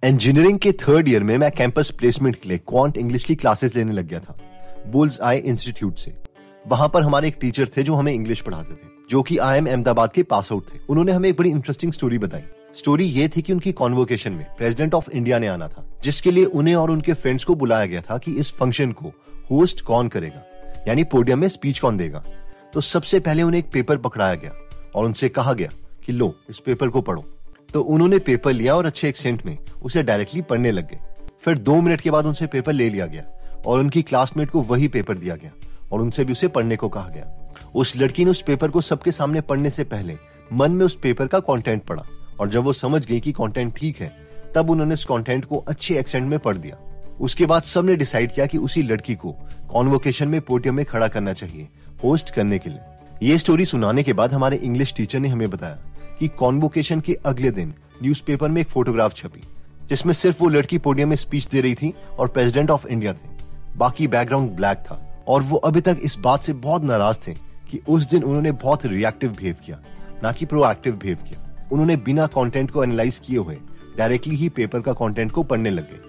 Engineering के third year में मैं कैंपस प्लेसमेंट के लिए क्वांट इंग्लिश की क्लासेस लेने लग गया था बुल्स आई इंस्टीट्यूट से। वहां पर हमारे एक टीचर थे जो हमें इंग्लिश पढ़ाते थे, जो कि IIM अहमदाबाद के पास आउट थे। उन्होंने हमें एक बड़ी इंटरेस्टिंग स्टोरी बताई। स्टोरी ये थी कि उनकी कॉन्वोकेशन में प्रेसिडेंट ऑफ इंडिया ने आना था, जिसके लिए उन्हें और उनके फ्रेंड्स को बुलाया गया था कि इस फंक्शन को होस्ट कौन करेगा, यानी पोडियम में स्पीच कौन देगा। तो सबसे पहले उन्हें एक पेपर पकड़ाया गया और उनसे कहा गया कि लो इस पेपर को पढ़ो। तो उन्होंने पेपर लिया और अच्छे एक्सेंट में उसे डायरेक्टली पढ़ने लग गए। फिर 2 मिनट के बाद उनसे पेपर ले लिया गया और उनकी क्लासमेट को वही पेपर दिया गया और उनसे भी उसे पढ़ने को कहा गया। उस लड़की ने उस पेपर को सबके सामने पढ़ने से पहले मन में उस पेपर का कंटेंट पढ़ा और जब वो समझ गई कि कंटेंट ठीक है, तब उन्होंने उस कंटेंट को अच्छे एक्सेंट में पढ़ दिया। उसके बाद सबने डिसाइड किया कि उसी लड़की को कॉन्वोकेशन में पोडियम में खड़ा करना चाहिए होस्ट करने के लिए। ये स्टोरी सुनाने के बाद हमारे इंग्लिश टीचर ने हमें बताया कि कॉन्वोकेशन के अगले दिन न्यूज़पेपर में एक फोटोग्राफ छपी, जिसमें सिर्फ वो लड़की पोडियम में स्पीच दे रही थी और प्रेसिडेंट ऑफ इंडिया थे। बाकी बैकग्राउंड ब्लैक था और वो अभी तक इस बात से बहुत नाराज थे कि उस दिन उन्होंने बहुत रिएक्टिव बिहेव किया, ना कि प्रोएक्टिव बिहेव किया। उन्होंने बिना कंटेंट को एनालाइज किए हुए डायरेक्टली ही पेपर का कंटेंट को पढ़ने लगे,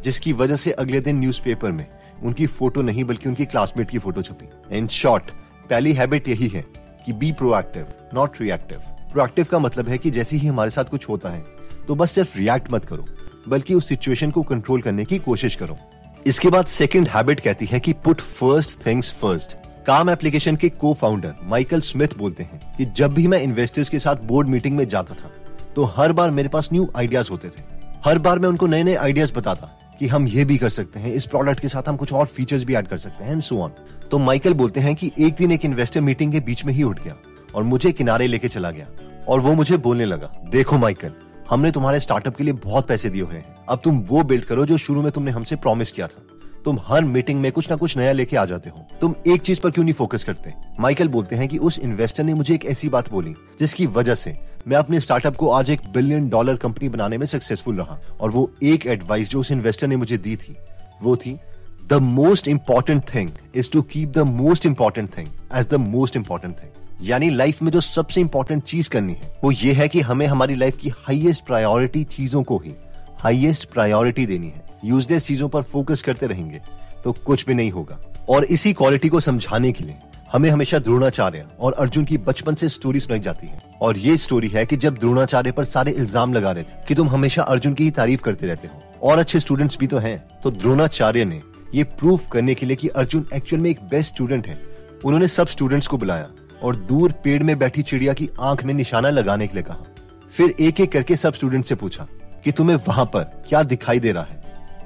जिसकी वजह से अगले दिन न्यूज़पेपर में उनकी फोटो नहीं बल्कि उनकी क्लासमेट की फोटो छपी। इन शॉर्ट, पहली हैबिट यही है कि be proactive not reactive. Proactive का मतलब है कि जैसे ही हमारे साथ कुछ होता है तो बस सिर्फ रिएक्ट मत करो, बल्कि उस सिचुएशन को कंट्रोल करने की कोशिश करो। इसके बाद सेकंड हैबिट कहती है कि पुट फर्स्ट थिंग्स फर्स्ट। काम एप्लीकेशन के को फाउंडर माइकल स्मिथ बोलते हैं कि जब भी मैं इन्वेस्टर्स के साथ बोर्ड मीटिंग में जाता था तो हर बार मेरे पास न्यू आइडियाज होते थे। हर बार मैं उनको नए नए आइडियाज बताता कि हम ये भी कर सकते हैं, इस प्रोडक्ट के साथ हम कुछ और फीचर्स भी ऐड कर सकते हैं एंड सो ऑन। तो माइकल बोलते हैं कि एक दिन एक इन्वेस्टर मीटिंग के बीच में ही उठ गया और मुझे किनारे लेके चला गया और वो मुझे बोलने लगा, देखो माइकल, हमने तुम्हारे स्टार्टअप के लिए बहुत पैसे दिए हुए हैं, अब तुम वो बिल्ड करो जो शुरू में तुमने हमसे प्रॉमिस किया था। तुम हर मीटिंग में कुछ ना कुछ नया लेके आ जाते हो, तुम एक चीज पर क्यों नहीं फोकस करते। माइकल बोलते हैं कि उस इन्वेस्टर ने मुझे एक ऐसी बात बोली जिसकी वजह से मैं अपने स्टार्टअप को आज $1 बिलियन कंपनी बनाने में सक्सेसफुल रहा। और वो एक एडवाइस जो उस इन्वेस्टर ने मुझे दी थी वो थी, the most important thing is to keep the most important thing as the most important thing. यानी लाइफ में जो सबसे इंपॉर्टेंट चीज करनी है वो ये है कि हमें हमारी लाइफ की हाईएस्ट प्रायोरिटी चीजों को ही हाईएस्ट प्रायोरिटी देनी है। यूजलेस चीजों पर फोकस करते रहेंगे तो कुछ भी नहीं होगा। और इसी क्वालिटी को समझाने के लिए हमें हमेशा द्रोणाचार्य और अर्जुन की बचपन से स्टोरी सुनाई जाती है। और ये स्टोरी है कि जब द्रोणाचार्य पर सारे इल्जाम लगा रहे थे कि तुम हमेशा अर्जुन की ही तारीफ करते रहते हो और अच्छे स्टूडेंट्स भी तो हैं, तो द्रोणाचार्य ने ये प्रूफ करने के लिए कि अर्जुन एक्चुअल में एक बेस्ट स्टूडेंट है, उन्होंने सब स्टूडेंट्स को बुलाया और दूर पेड़ में बैठी चिड़िया की आंख में निशाना लगाने के लिए कहा। फिर एक एक करके सब स्टूडेंट से पूछा कि तुम्हें वहां पर क्या दिखाई दे रहा है।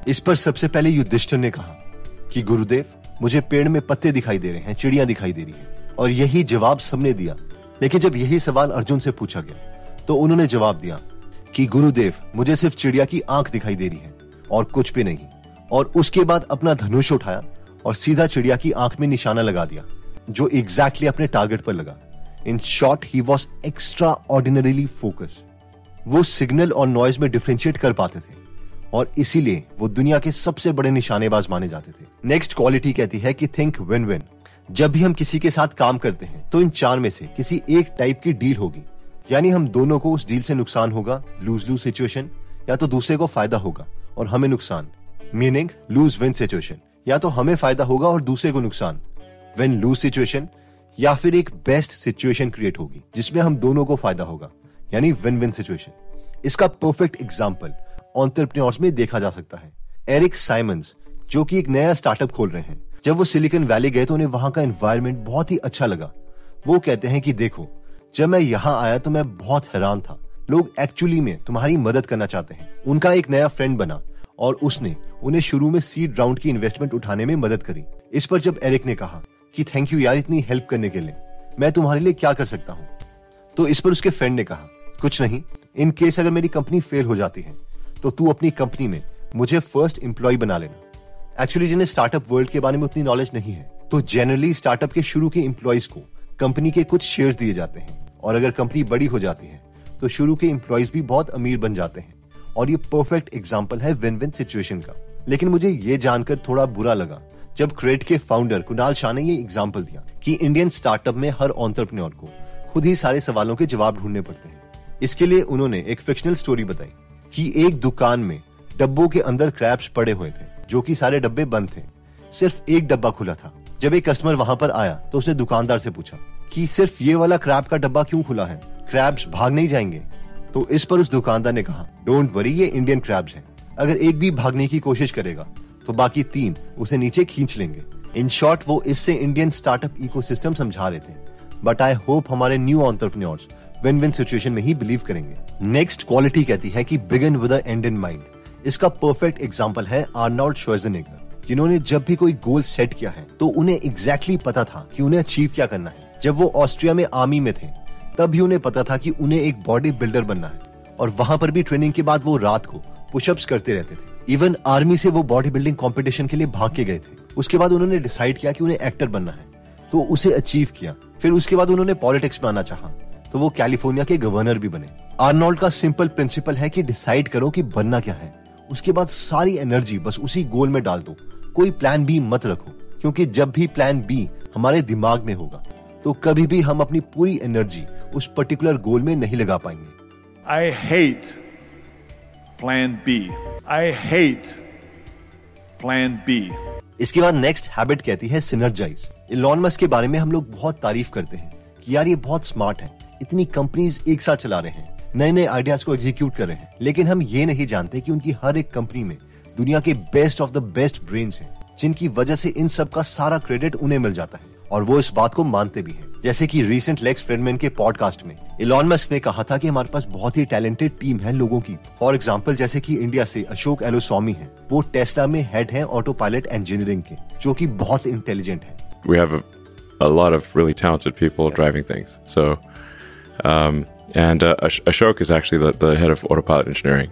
इस पर सबसे पहले युधिष्ठिर ने कहा कि गुरुदेव, मुझे पेड़ में पत्ते दिखाई दे रहे हैं, चिड़िया दिखाई दे रही है। और यही जवाब सबने दिया। लेकिन जब यही सवाल अर्जुन से पूछा गया तो उन्होंने जवाब दिया कि गुरुदेव, मुझे सिर्फ चिड़िया की आंख दिखाई दे रही है और कुछ भी नहीं। और उसके बाद अपना धनुष उठाया और सीधा चिड़िया की आंख में निशाना लगा दिया, जो एग्जैक्टली अपने टारगेट पर लगा। In short, he was extra ordinarily focused. वो सिग्नल और नॉइज में डिफरेंशिएट कर पाते थे और इसीलिए वो दुनिया के सबसे बड़े निशानेबाज माने जाते थे। नेक्स्ट क्वालिटी कहती है कि थिंक विन विन। जब भी हम किसी के साथ काम करते हैं तो इन 4 में से किसी एक टाइप की डील होगी, यानी हम दोनों को उस डील से नुकसान होगा, लूज लूज सिचुएशन, या तो दूसरे को फायदा होगा और हमें नुकसान, मीनिंग लूज विन सिचुएशन। या तो हमें फायदा होगा और दूसरे को नुकसान, विन लूज सिचुएशन, या फिर एक बेस्ट सिचुएशन क्रिएट होगी जिसमें हम दोनों को फायदा होगा, यानी विन विन सिचुएशन। इसका परफेक्ट एग्जांपल एंटरप्रेन्योर्स में देखा जा सकता है। एरिक साइमंस, जो कि एक नया स्टार्टअप खोल रहे हैं, जब वो सिलिकॉन वैली गए तो उन्हें वहां का एनवायरनमेंट बहुत ही अच्छा लगा। वो कहते हैं कि देखो, जब मैं यहाँ आया तो मैं बहुत हैरान था, लोग एक्चुअली में तुम्हारी मदद करना चाहते हैं। उनका एक नया फ्रेंड बना और उसने उन्हें शुरू में सीड राउंड की इन्वेस्टमेंट उठाने में मदद करी। इस पर जब एरिक ने कहा कि थैंक यू यार इतनी हेल्प करने के लिए, मैं तुम्हारे लिए क्या कर सकता हूँ, तो इस पर उसके फ्रेंड ने कहा, कुछ नहीं, इन केस अगर मेरी कंपनी फेल हो जाती है तो तू अपनी कंपनी में मुझे फर्स्ट एम्प्लॉय बना लेना। एक्चुअली जिन्हें स्टार्टअप वर्ल्ड के बारे में उतनी नॉलेज नहीं है, तो जनरली स्टार्टअप के शुरू के एम्प्लॉयज को कंपनी के कुछ शेयर्स दिए जाते हैं और अगर कंपनी बड़ी हो जाती है तो शुरू के एम्प्लॉयज भी बहुत अमीर बन जाते हैं। और ये परफेक्ट एग्जांपल है विन विन सिचुएशन का। लेकिन मुझे ये जानकर थोड़ा बुरा लगा जब क्रेड के फाउंडर कुणाल शाह ने ये एग्जांपल दिया कि इंडियन स्टार्टअप में हर एंटरप्रेन्योर को खुद ही सारे सवालों के जवाब ढूंढने पड़ते हैं। इसके लिए उन्होंने एक फिक्शनल स्टोरी बताई कि एक दुकान में डब्बों के अंदर क्रैब्स पड़े हुए थे, जो कि सारे डब्बे बंद थे। सिर्फ एक डब्बा खुला था। जब एक कस्टमर वहां पर आया तो उसने दुकानदार से पूछा कि सिर्फ ये वाला क्रैब का डब्बा क्यों खुला है, क्रैब्स भाग नहीं जाएंगे? तो इस पर उस दुकानदार ने कहा, डोंट वरी, ये इंडियन क्रैब्स हैं। अगर एक भी भागने की कोशिश करेगा तो बाकी 3 उसे नीचे खींच लेंगे। इन शॉर्ट वो इससे इंडियन स्टार्टअप इकोसिस्टम समझा रहे थे। बट आई होप हमारे new entrepreneurs win win situation में ही बिलीव करेंगे। नेक्स्ट क्वालिटी कहती है कि begin with a and in mind. इसका परफेक्ट एग्जांपल है आर्नोल्ड श्वार्ज़नेगर, जिन्होंने जब भी कोई गोल सेट किया है तो उन्हें एग्जैक्टली पता था कि उन्हें अचीव क्या करना है। जब वो ऑस्ट्रिया में आर्मी में थे तब भी उन्हें पता था कि उन्हें एक बॉडी बिल्डर बनना है, और वहां पर भी ट्रेनिंग के बाद वो रात को पुशअप्स करते रहते थे। इवन आर्मी से वो बॉडी बिल्डिंग कॉम्पिटिशन के लिए भाग के गए थे। उसके बाद उन्होंने डिसाइड किया कि उन्हें एक्टर बनना है, तो उसे अचीव किया। फिर उसके बाद उन्होंने पॉलिटिक्स में आना चाहा, तो वो कैलिफोर्निया के गवर्नर भी बने। आर्नोल्ड का सिंपल प्रिंसिपल है कि डिसाइड करो कि बनना क्या है, उसके बाद सारी एनर्जी बस उसी गोल में डाल दो। कोई प्लान बी मत रखो, क्योंकि जब भी प्लान बी हमारे दिमाग में होगा तो कभी भी हम अपनी पूरी एनर्जी उस पर्टिकुलर गोल में नहीं लगा पाएंगे। I hate plan B. I hate plan B. इसके बाद नेक्स्ट हैबिट कहती है सिनर्जाइज। इलॉन मस्क के बारे में हम लोग बहुत तारीफ करते हैं कि यार ये बहुत स्मार्ट है, इतनी कंपनीज एक साथ चला रहे हैं, नए नए आइडियाज को एग्जीक्यूट कर रहे हैं। लेकिन हम ये नहीं जानते कि उनकी हर एक कंपनी में दुनिया के best of the best brains हैं, जिनकी वजह से इन सब का सारा क्रेडिट उन्हें मिल जाता है, और वो इस बात को मानते भी हैं। जैसे कि रिसेंट लेक्स फ्रेडमैन के पॉडकास्ट में इलॉन मस्क ने कहा था कि हमारे पास बहुत ही टैलेंटेड टीम है लोगों की। फॉर एग्जांपल जैसे कि इंडिया से अशोक एलोस्वामी हैं, वो टेस्ला में हेड हैं ऑटो पायलट इंजीनियरिंग के, जो कि बहुत इंटेलिजेंट है। We have a lot of really talented people driving things. So, Ashok is actually the head of autopilot engineering.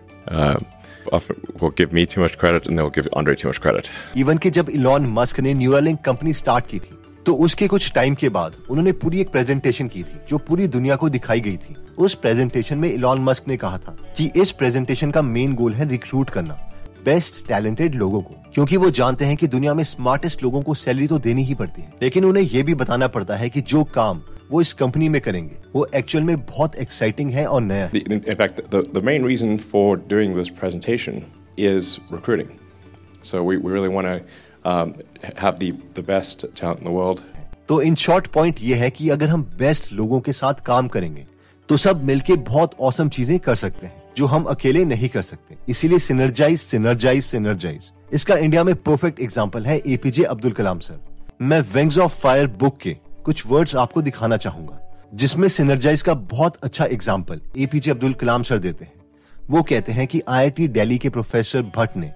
Often will give me too much credit and they'll give Andre too much credit. Even कि जब Elon Musk ने Neuralink company start की थी तो उसके कुछ time के बाद उन्होंने पूरी एक प्रेजेंटेशन की थी जो पूरी दुनिया को दिखाई गई थी। उस प्रेजेंटेशन में इलॉन मस्क ने कहा था कि इस प्रेजेंटेशन का मेन गोल है रिक्रूट करना बेस्ट टैलेंटेड लोगों को, क्योंकि वो जानते हैं कि दुनिया में स्मार्टेस्ट लोगों को सैलरी तो देनी ही पड़ती है, लेकिन उन्हें ये भी बताना पड़ता है कि जो काम वो इस कंपनी में करेंगे वो एक्चुअल में बहुत एक्साइटिंग है और नया है। In fact, the main reason for doing this presentation is recruiting. So we really want to have the best talent in the world. तो इन शॉर्ट पॉइंट ये है कि अगर हम बेस्ट लोगों के साथ काम करेंगे तो सब मिलके बहुत ऑसम चीजें कर सकते हैं जो हम अकेले नहीं कर सकते। इसीलिए सिनर्जाइज सिनर्जाइज सिनर्जाइज। इसका इंडिया में परफेक्ट एग्जांपल है एपीजे अब्दुल कलाम सर। मैं विंग्स ऑफ फायर बुक के कुछ वर्ड्स आपको दिखाना चाहूंगा जिसमें सिनर्जाइज का बहुत अच्छा example APJ Abdul Kalam sir देते हैं। वो कहते हैं कि आईआईटी दिल्ली के प्रोफेसर भट्ट ने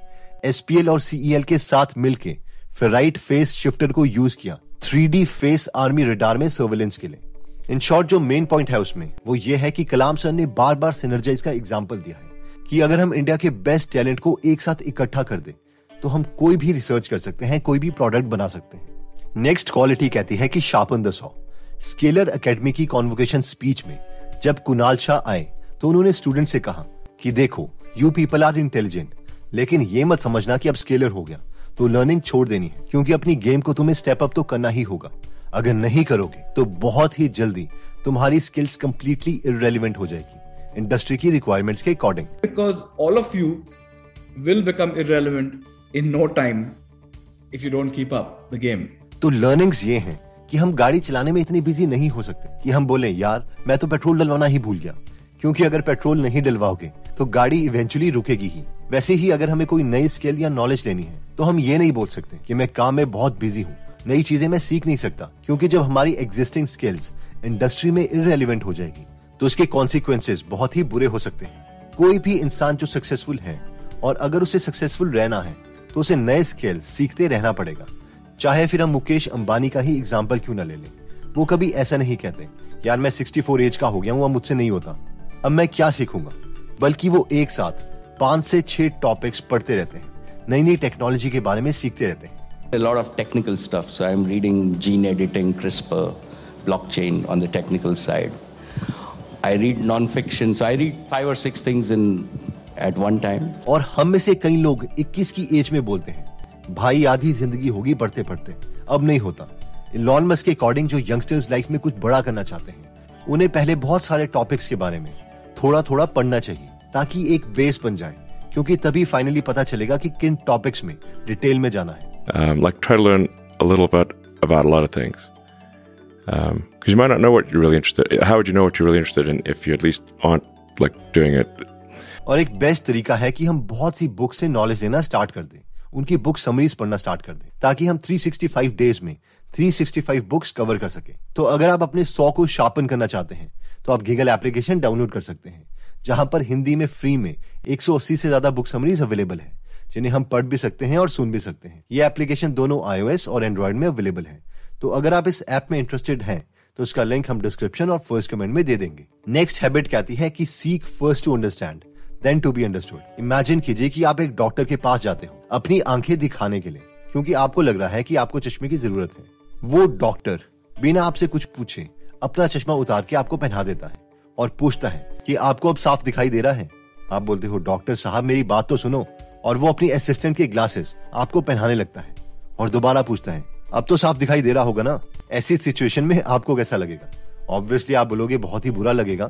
एसपीएल और सीईएल के साथ मिलकर फेराइट फेस शिफ्टर को यूज किया 3D फेस आर्मी रडार में सर्वेलेंस के लिए। इन शॉर्ट जो मेन पॉइंट है उसमें वो ये है कि कलाम सर ने बार बार सिनर्जाइज का एग्जाम्पल दिया है कि अगर हम इंडिया के बेस्ट टैलेंट को एक साथ इकट्ठा कर दे तो हम कोई भी रिसर्च कर सकते हैं, कोई भी प्रोडक्ट बना सकते हैं। नेक्स्ट क्वालिटी कहती है कि sharpen the saw. Scalar academy की कॉन्वोकेशन स्पीच में जब कुणाल शाह आए तो उन्होंने स्टूडेंट से कहा कि देखो यू पीपल आर इंटेलिजेंट, लेकिन ये मत समझना कि अब स्केलर हो गया तो लर्निंग छोड़ देनी है, क्योंकि अपनी गेम को तुम्हें स्टेप अप तो करना ही होगा। अगर नहीं करोगे तो बहुत ही जल्दी तुम्हारी स्किल्स कंप्लीटली इररेलेवेंट हो जाएगी इंडस्ट्री की रिक्वायरमेंट्स के according. Because all of you will become irrelevant in no time if you don't keep up the game. तो लर्निंग्स ये हैं कि हम गाड़ी चलाने में इतनी बिजी नहीं हो सकते कि हम बोलें यार मैं तो पेट्रोल डलवाना ही भूल गया, क्योंकि अगर पेट्रोल नहीं डलवाओगे तो गाड़ी इवेंचुअली रुकेगी ही। वैसे ही अगर हमें कोई नई स्किल या नॉलेज लेनी है तो हम ये नहीं बोल सकते कि मैं काम में बहुत बिजी हूँ, नई चीजें मैं सीख नहीं सकता, क्योंकि जब हमारी एग्जिस्टिंग स्किल्स इंडस्ट्री में इररेलेवेंट हो जाएगी तो इसके कॉन्सिक्वेंसेस बहुत ही बुरे हो सकते हैं। कोई भी इंसान जो सक्सेसफुल है और अगर उसे सक्सेसफुल रहना है तो उसे नए स्किल्स सीखते रहना पड़ेगा। चाहे फिर हम मुकेश अंबानी का ही एग्जाम्पल क्यों न ले लें, वो कभी ऐसा नहीं कहते यार मैं 64 एज का हो गया हूँ, अब मुझसे नहीं होता, अब मैं क्या सीखूंगा, बल्कि वो एक साथ 5 से 6 टॉपिक्स पढ़ते रहते हैं, नई नई टेक्नोलॉजी के बारे में सीखते रहते हैं। A lot of technical stuff, so I'm reading gene editing, CRISPR, blockchain on the technical side. I read non-fiction, so I read 5 or 6 things at one time. और हम में से कई लोग 21 की एज में बोलते हैं भाई आधी जिंदगी होगी पढ़ते पढ़ते, अब नहीं होता। इलॉन मस्क के अकॉर्डिंग जो यंगस्टर्स लाइफ में कुछ बड़ा करना चाहते हैं उन्हें पहले बहुत सारे टॉपिक्स के बारे में थोड़ा थोड़ा पढ़ना चाहिए ताकि एक बेस बन जाए क्योंकि तभी फाइनली पता चलेगा कि किन टॉपिक्स में डिटेल में जाना है। Like try to learn a little bit about a lot of things. Because you might not know what you're really interested in. How would you know what you're really interested in if you at least aren't like doing it? और एक best तरीका है कि हम बहुत सी book से knowledge लेना start कर दें, उनकी बुक समरीज पढ़ना स्टार्ट कर दें, ताकि हम 365 डेज में 365 बुक्स कवर कर सके। तो अगर आप अपने 100 को शार्पन करना चाहते हैं तो आप गीगल एप्लीकेशन डाउनलोड कर सकते हैं, जहां पर हिंदी में फ्री में 180 से ज्यादा बुक समरीज अवेलेबल है, जिन्हें हम पढ़ भी सकते हैं और सुन भी सकते हैं। ये एप्लीकेशन दोनों iOS और एंड्रॉइड में अवेलेबल है। तो अगर आप इस ऐप में इंटरेस्टेड हैं तो उसका लिंक हम डिस्क्रिप्शन और फर्स्ट कमेंट में दे देंगे। नेक्स्ट हैबिट कहती है कि seek first to understand then to be understood. Imagine कीजिए कि आप एक डॉक्टर के पास जाते हो अपनी आंखें दिखाने के लिए, क्योंकि आपको लग रहा है कि आपको चश्मे की जरूरत है। वो डॉक्टर बिना आपसे कुछ पूछे अपना चश्मा उतार के आपको पहना देता है और पूछता है कि आपको अब साफ दिखाई दे रहा है। आप बोलते हो डॉक्टर साहब मेरी बात तो सुनो, और वो अपनी असिस्टेंट के ग्लासेस आपको पहनाने लगता है और दोबारा पूछता है अब तो साफ दिखाई दे रहा होगा ना। ऐसी सिचुएशन में आपको कैसा लगेगा? ऑब्वियसली आप बोलोगे बहुत ही बुरा लगेगा,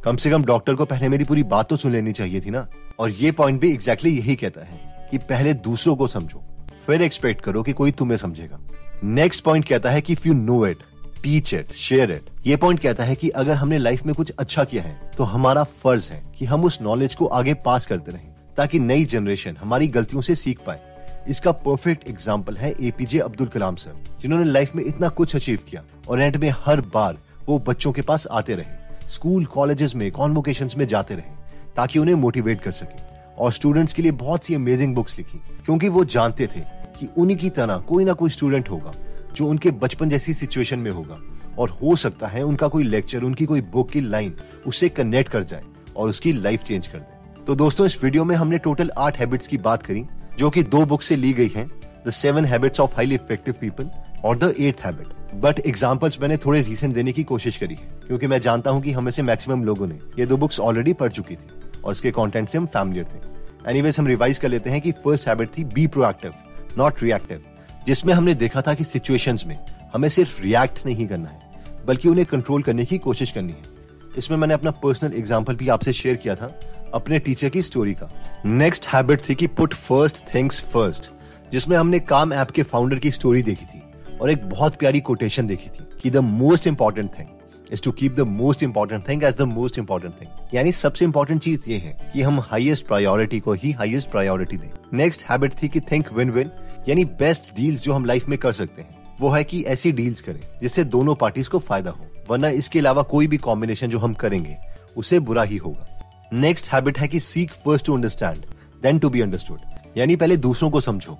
कम से कम डॉक्टर को पहले मेरी पूरी बात तो सुन लेनी चाहिए थी ना। और ये पॉइंट भी एग्जैक्टली यही कहता है कि पहले दूसरों को समझो, फिर एक्सपेक्ट करो कि कोई तुम्हें समझेगा। नेक्स्ट पॉइंट कहता है कि if you know it teach it share it. ये पॉइंट कहता है कि अगर हमने लाइफ में कुछ अच्छा किया है तो हमारा फर्ज है कि हम उस नॉलेज को आगे पास करते रहें, ताकि नई जनरेशन हमारी गलतियों से सीख पाए। इसका परफेक्ट एग्जाम्पल है एपीजे अब्दुल कलाम सर, जिन्होंने लाइफ में इतना कुछ अचीव किया और एंड में हर बार वो बच्चों के पास आते रहे, स्कूल कॉलेजेस में कॉन्वोकेशंस में जाते रहे, ताकि उन्हें मोटिवेट कर सके, और स्टूडेंट्स के लिए बहुत सी अमेजिंग बुक्स लिखी, क्योंकि वो जानते थे कि उन्हीं की तरह कोई ना कोई स्टूडेंट होगा जो उनके बचपन जैसी सिचुएशन में होगा, और हो सकता है उनका कोई लेक्चर, उनकी कोई बुक की लाइन उससे कनेक्ट कर जाए और उसकी लाइफ चेंज कर दे। तो दोस्तों, इस वीडियो में हमने टोटल 8 हैबिट्स की बात करी, जो कि 2 बुक से ली गई हैं, the 7 habits of highly effective people और the 8th habit. But examples मैंने थोड़े रिसेंट देने की कोशिश करी है, क्योंकि मैं जानता हूं कि हमें से मैक्सिमम लोगों ने ये 2 बुक्स ऑलरेडी पढ़ चुकी थी और इसके कंटेंट से हम फैमिलियर थे। एनीवेज, हम रिवाइज कर लेते हैं कि फर्स्ट हैबिट थी बी प्रोएक्टिव नॉट रिएक्टिव, जिसमें हमने देखा था कि सिचुएशंस में हमें सिर्फ रिएक्ट नहीं करना है, बल्कि उन्हें कंट्रोल करने की कोशिश करनी है। इसमें मैंने अपना पर्सनल एग्जांपल भी आपसे शेयर किया था अपने टीचर की स्टोरी का। नेक्स्ट हैबिट थी कि पुट फर्स्ट थिंग्स फर्स्ट, जिसमें हमने काम ऐप के फाउंडर की स्टोरी देखी थी और एक बहुत प्यारी कोटेशन देखी थी कि the most important thing is to keep the most important thing as the most important thing. यानी सबसे इंपॉर्टेंट चीज ये है कि हम हाईएस्ट प्रायोरिटी को ही हाईएस्ट प्रायोरिटी दें। नेक्स्ट हैबिट थी कि थिंक विन विन, यानी बेस्ट डील्स जो हम लाइफ में कर सकते हैं वो है कि ऐसी डील्स करें जिससे दोनों पार्टीज को फायदा हो, वरना इसके अलावा कोई भी कॉम्बिनेशन जो हम करेंगे उसे बुरा ही होगा। नेक्स्ट हैबिट है कि seek first to understand then to be understood, यानी पहले दूसरों को समझो,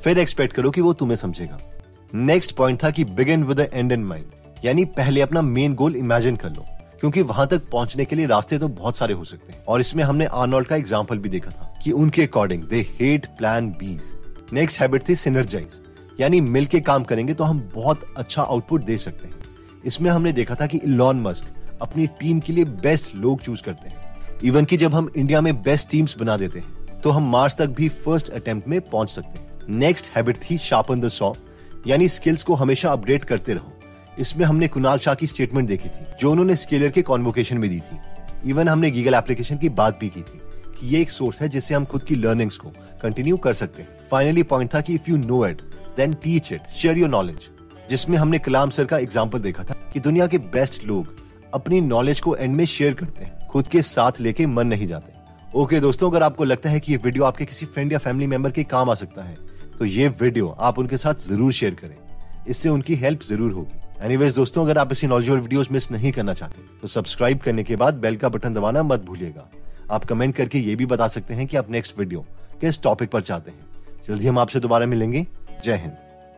फिर एक्सपेक्ट करो कि वो तुम्हें समझेगा। नेक्स्ट पॉइंट था कि begin with the and in mind, यानी पहले अपना मेन गोल इमेजिन कर लो, क्योंकि वहां तक पहुंचने के लिए रास्ते तो बहुत सारे हो सकते हैं, और इसमें हमने आर्नोल्ड का एग्जांपल भी देखा था कि उनके अकॉर्डिंग दे हेट प्लान बीज। नेक्स्ट हैबिट थी सिनर्जाइज, यानी मिलके काम करेंगे तो हम बहुत अच्छा आउटपुट दे सकते हैं। इसमें हमने देखा था कि इलॉन मस्क अपनी टीम के लिए बेस्ट लोग चूज करते हैं, इवन कि जब हम इंडिया में बेस्ट टीम्स बना देते हैं तो हम मार्च तक भी फर्स्ट अटेम्प्ट में पहुंच सकते हैं। नेक्स्ट हैबिट थी शार्पन द सॉ, यानी स्किल्स को हमेशा अपडेट करते रहो। इसमें हमने कुणाल शाह की स्टेटमेंट देखी थी जो उन्होंने स्केलर के कॉन्वोकेशन में दी थी। इवन हमने गीगल एप्लीकेशन की बात भी की थी कि ये एक सोर्स है जिससे हम खुद की लर्निंग्स को कंटिन्यू कर सकते हैं। फाइनली पॉइंट था कि if you know it then teach it share your knowledge, जिसमें हमने कलाम सर का एग्जाम्पल देखा था कि दुनिया के बेस्ट लोग अपनी नॉलेज को एंड में शेयर करते हैं, खुद के साथ लेके मन नहीं जाते। ओके दोस्तों, अगर आपको लगता है कि ये वीडियो आपके किसी फ्रेंड या फैमिली मेंबर के काम आ सकता है तो ये वीडियो आप उनके साथ जरूर शेयर करें, इससे उनकी हेल्प जरूर होगी। एनीवेज दोस्तों, अगर आप ऐसी नॉलेजेबल वीडियोस मिस नहीं करना चाहते तो सब्सक्राइब करने के बाद बेल का बटन दबाना मत भूलिएगा। आप कमेंट करके ये भी बता सकते हैं कि आप नेक्स्ट वीडियो किस टॉपिक पर चाहते हैं। जल्दी हम आपसे दोबारा मिलेंगे। जय हिंद।